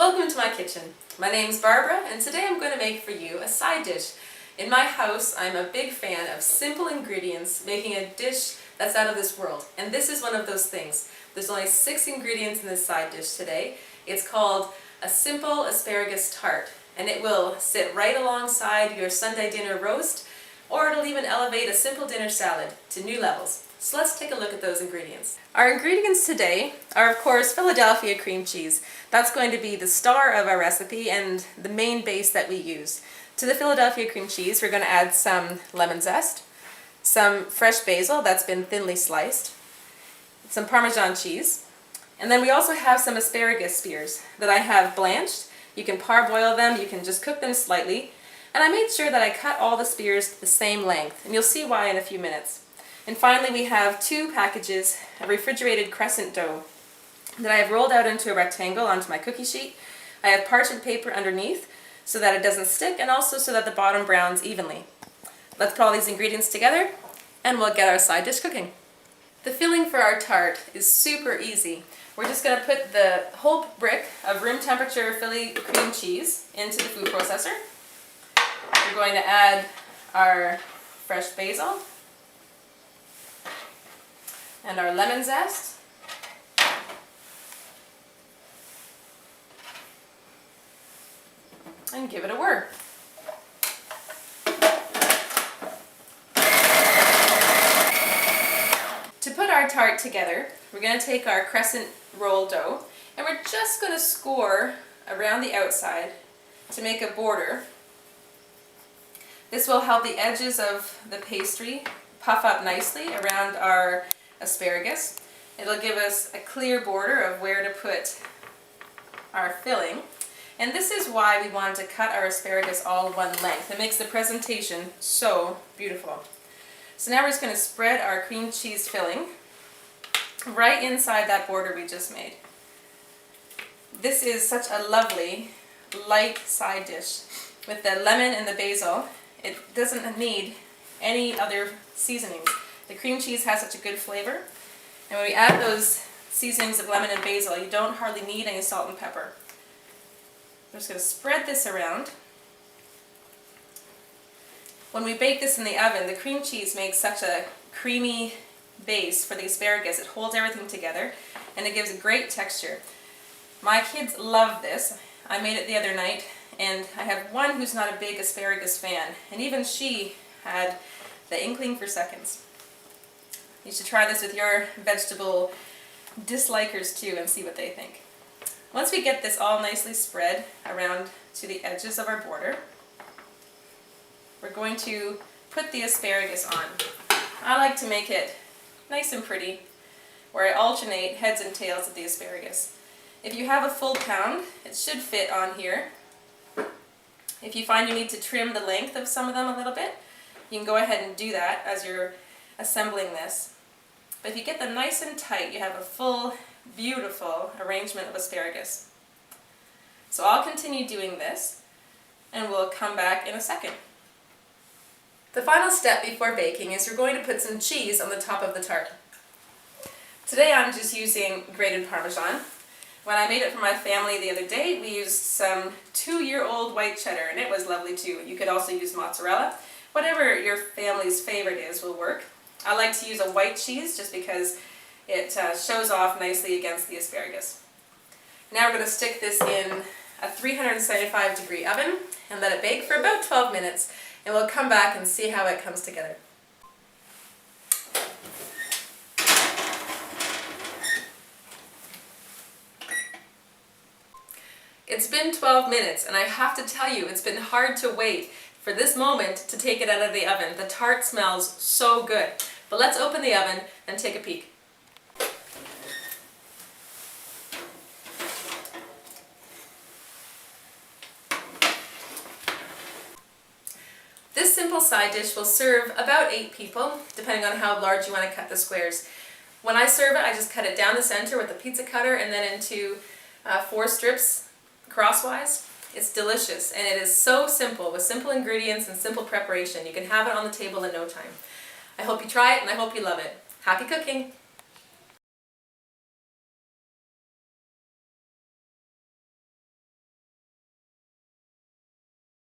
Welcome to my kitchen. My name's Barbara and today I'm going to make for you a side dish. In my house I'm a big fan of simple ingredients making a dish that's out of this world, and this is one of those things. There's only 6 ingredients in this side dish today. It's called a simple asparagus tart, and it will sit right alongside your Sunday dinner roast, or it'll even elevate a simple dinner salad to new levels. So let's take a look at those ingredients. Our ingredients today are, of course, Philadelphia cream cheese. That's going to be the star of our recipe and the main base that we use. To the Philadelphia cream cheese, we're going to add some lemon zest, some fresh basil that's been thinly sliced, some Parmesan cheese, and then we also have some asparagus spears that I have blanched. You can parboil them, you can just cook them slightly, and I made sure that I cut all the spears the same length, and you'll see why in a few minutes. And finally we have 2 packages of refrigerated crescent dough that I have rolled out into a rectangle onto my cookie sheet. I have parchment paper underneath so that it doesn't stick, and also so that the bottom browns evenly. Let's put all these ingredients together and we'll get our side dish cooking. The filling for our tart is super easy. We're just going to put the whole brick of room temperature Philly cream cheese into the food processor. We're going to add our fresh basil and our lemon zest, and give it a whir. To put our tart together, we're going to take our crescent roll dough and we're just going to score around the outside to make a border. This will help the edges of the pastry puff up nicely around our asparagus. It'll give us a clear border of where to put our filling. And this is why we wanted to cut our asparagus all one length. It makes the presentation so beautiful. So now we're just going to spread our cream cheese filling right inside that border we just made. This is such a lovely, light side dish. With the lemon and the basil, it doesn't need any other seasonings. The cream cheese has such a good flavor, and when we add those seasonings of lemon and basil, you don't hardly need any salt and pepper. I'm just going to spread this around. When we bake this in the oven, the cream cheese makes such a creamy base for the asparagus. It holds everything together and it gives a great texture. My kids love this. I made it the other night, and I have one who's not a big asparagus fan, and even she had the inkling for seconds. You should try this with your vegetable dislikers too and see what they think. Once we get this all nicely spread around to the edges of our border, we're going to put the asparagus on. I like to make it nice and pretty, where I alternate heads and tails of the asparagus. If you have a full pound, it should fit on here. If you find you need to trim the length of some of them a little bit, you can go ahead and do that as you're assembling this. But if you get them nice and tight, you have a full, beautiful arrangement of asparagus. So I'll continue doing this, and we'll come back in a second. The final step before baking is we're going to put some cheese on the top of the tart. Today I'm just using grated Parmesan. When I made it for my family the other day, we used some 2-year-old white cheddar, and it was lovely too. You could also use mozzarella. Whatever your family's favorite is will work. I like to use a white cheese just because it shows off nicely against the asparagus. Now we're going to stick this in a 375-degree oven and let it bake for about 12 minutes, and we'll come back and see how it comes together. It's been 12 minutes, and I have to tell you, it's been hard to wait for this moment to take it out of the oven. The tart smells so good. But let's open the oven and take a peek. This simple side dish will serve about 8 people, depending on how large you want to cut the squares. When I serve it, I just cut it down the center with a pizza cutter and then into 4 strips crosswise. It's delicious, and it is so simple with simple ingredients and simple preparation. You can have it on the table in no time. I hope you try it, and I hope you love it. Happy cooking!